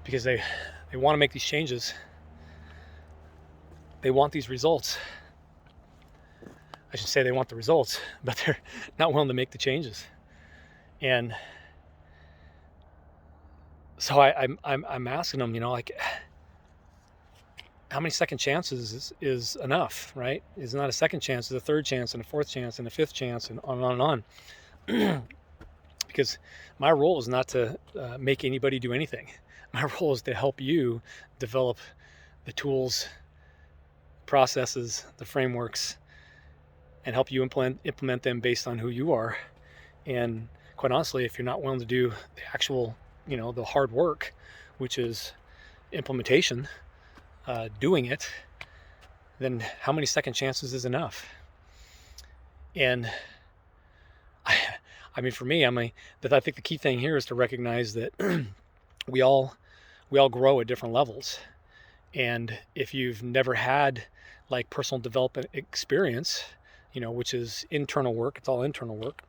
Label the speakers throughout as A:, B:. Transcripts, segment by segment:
A: because they want to make these changes. They want these results. I should say they want the results, but they're not willing to make the changes. And so I'm asking them, like, how many second chances is enough, right? It's not a second chance, it's a third chance and a fourth chance and a fifth chance and on and on and on. Because my role is not to make anybody do anything. My role is to help you develop the tools, processes, the frameworks, and help you implement them based on who you are. And quite honestly, if you're not willing to do the actual, the hard work, which is implementation, doing it, then how many second chances is enough? And I mean, for me, I think the key thing here is to recognize that we all grow at different levels. And if you've never had like personal development experience, which is internal work, it's all internal work,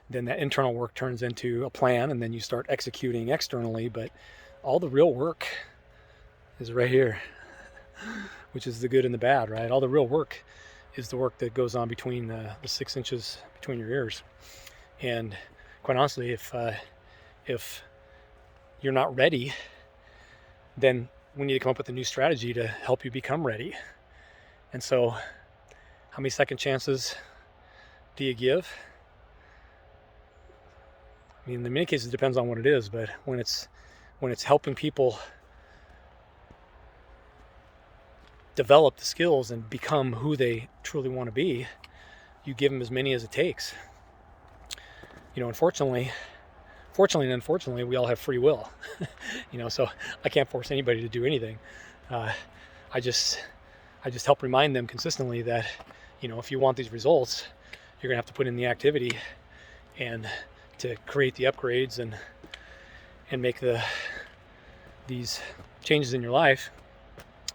A: then that internal work turns into a plan, and then you start executing externally. But all the real work is right here, which is the good and the bad, right? All the real work is the work that goes on between the 6 inches between your ears. And quite honestly, if you're not ready, then we need to come up with a new strategy to help you become ready. And so, how many second chances do you give? I mean, in many cases, it depends on what it is, but when it's helping people develop the skills and become who they truly want to be, you give them as many as it takes. Unfortunately and unfortunately, we all have free will. So I can't force anybody to do anything. I just help remind them consistently that, if you want these results, you're gonna have to put in the activity and to create the upgrades and make these changes in your life.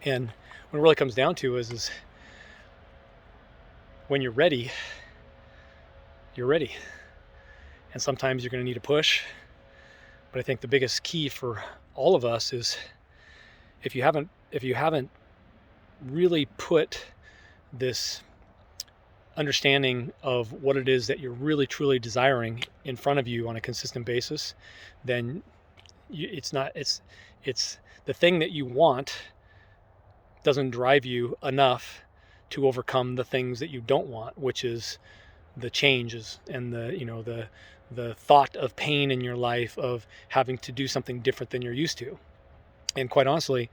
A: And what it really comes down to is when you're ready, you're ready. And sometimes you're going to need a push. But I think the biggest key for all of us is if you haven't really put this understanding of what it is that you're really truly desiring in front of you on a consistent basis, then it's the thing that you want doesn't drive you enough to overcome the things that you don't want, which is the changes and the thought of pain in your life, of having to do something different than you're used to. And quite honestly,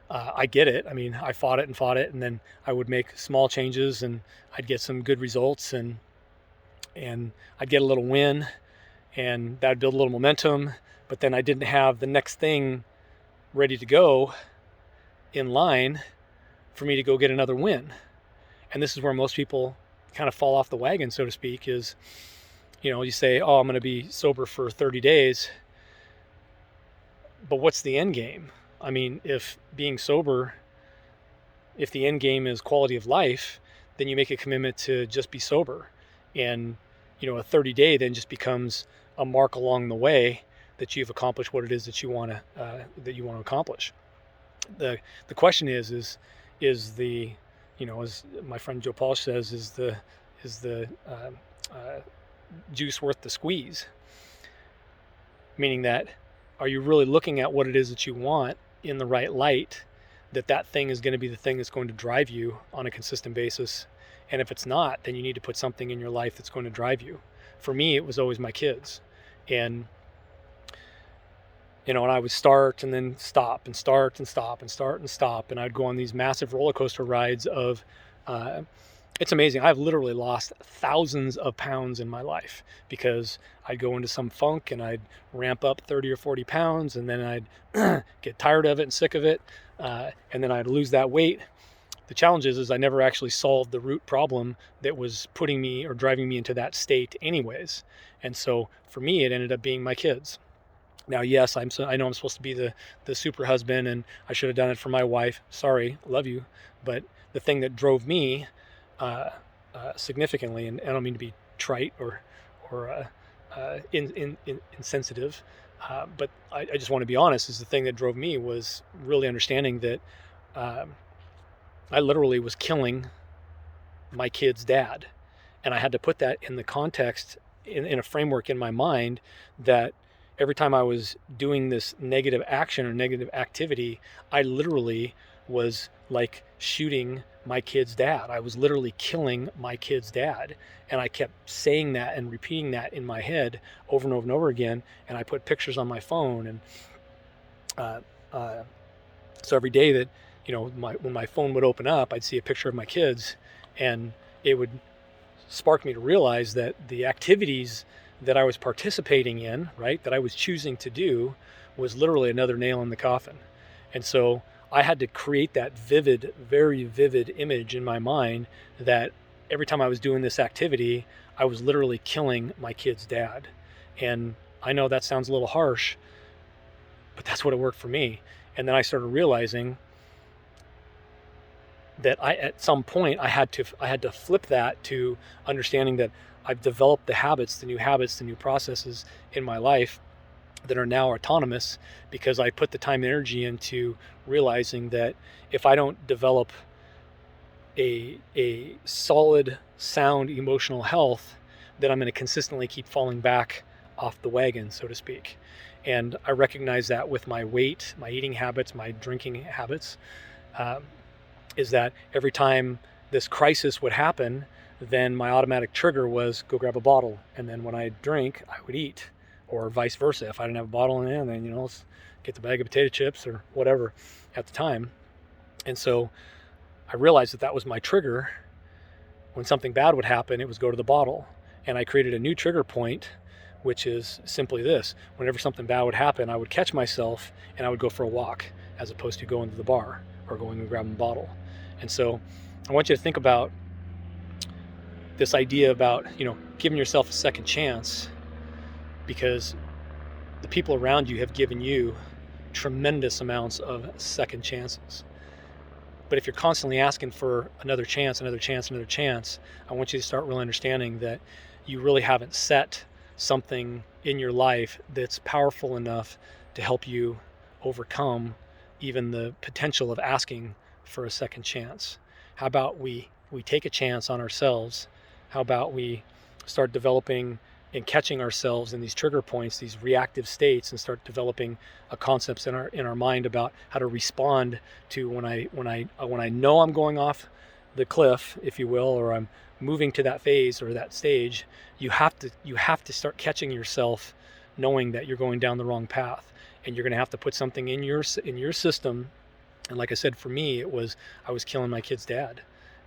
A: I get it. I mean, I fought it, and then I would make small changes, and I'd get some good results, and I'd get a little win, and that'd build a little momentum. But then I didn't have the next thing ready to go in line for me to go get another win. And this is where most people kind of fall off the wagon, so to speak, is, you say, oh, I'm going to be sober for 30 days. But what's the end game? I mean, if being sober, if the end game is quality of life, then you make a commitment to just be sober. And, a 30-day then just becomes a mark along the way that you've accomplished what it is that you want to accomplish. The question is the, as my friend Joe Polish says, is the juice worth the squeeze? Meaning that, are you really looking at what it is that you want in the right light, that thing is going to be the thing that's going to drive you on a consistent basis? And if it's not, then you need to put something in your life that's going to drive you. For me, it was always my kids. And and I would start and then stop and start and stop and start and stop. And I'd go on these massive roller coaster rides of, it's amazing. I've literally lost thousands of pounds in my life because I'd go into some funk and I'd ramp up 30 or 40 pounds, and then I'd get tired of it and sick of it. And then I'd lose that weight. The challenge is I never actually solved the root problem that was putting me or driving me into that state anyways. And so for me, it ended up being my kids. Now, yes, I know I'm supposed to be the super husband, and I should have done it for my wife. Sorry, love you. But the thing that drove me significantly, and I don't mean to be trite or insensitive, But I just want to be honest, is the thing that drove me was really understanding that um, I literally was killing my kid's dad. And I had to put that in the context, in a framework in my mind, that every time I was doing this negative action or negative activity, I literally was like shooting my kid's dad. I was literally killing my kid's dad. And I kept saying that and repeating that in my head over and over and over again. And I put pictures on my phone. And uh, uh, so every day that, when my phone would open up, I'd see a picture of my kids, and it would sparked me to realize that the activities that I was participating in, right, that I was choosing to do, was literally another nail in the coffin. And so I had to create that vivid, very vivid image in my mind that every time I was doing this activity, I was literally killing my kid's dad. And I know that sounds a little harsh, but that's what it worked for me. And then I started realizing that at some point I had to flip that to understanding that I've developed the new habits, the new processes in my life that are now autonomous, because I put the time and energy into realizing that if I don't develop a solid, sound emotional health, then I'm going to consistently keep falling back off the wagon, so to speak. And I recognize that with my weight, my eating habits, my drinking habits. Um, is that every time this crisis would happen, then my automatic trigger was go grab a bottle. And then when I drink, I would eat, or vice versa. If I didn't have a bottle in there, then, let's get the bag of potato chips or whatever at the time. And so I realized that that was my trigger. When something bad would happen, it was go to the bottle. And I created a new trigger point, which is simply this: whenever something bad would happen, I would catch myself and I would go for a walk, as opposed to going to the bar or going and grabbing a bottle. And so I want you to think about this idea about, giving yourself a second chance, because the people around you have given you tremendous amounts of second chances. But if you're constantly asking for another chance, another chance, another chance, I want you to start really understanding that you really haven't set something in your life that's powerful enough to help you overcome even the potential of asking for a second chance. How about we take a chance on ourselves? How about we start developing and catching ourselves in these trigger points, these reactive states, and start developing a concepts in our mind about how to respond to when I know I'm going off the cliff, if you will, or I'm moving to that phase or that stage. You have to start catching yourself, knowing that you're going down the wrong path, and you're going to have to put something in your system. And like I said, for me, I was killing my kid's dad,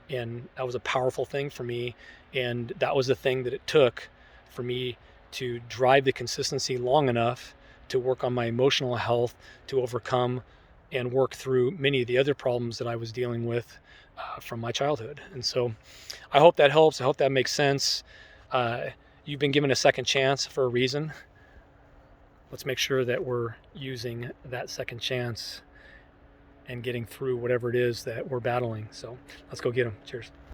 A: and that was a powerful thing for me. And that was the thing that it took for me to drive the consistency long enough to work on my emotional health, to overcome and work through many of the other problems that I was dealing with from my childhood. And so I hope that helps. I hope that makes sense. You've been given a second chance for a reason. Let's make sure that we're using that second chance and getting through whatever it is that we're battling. So let's go get them. Cheers.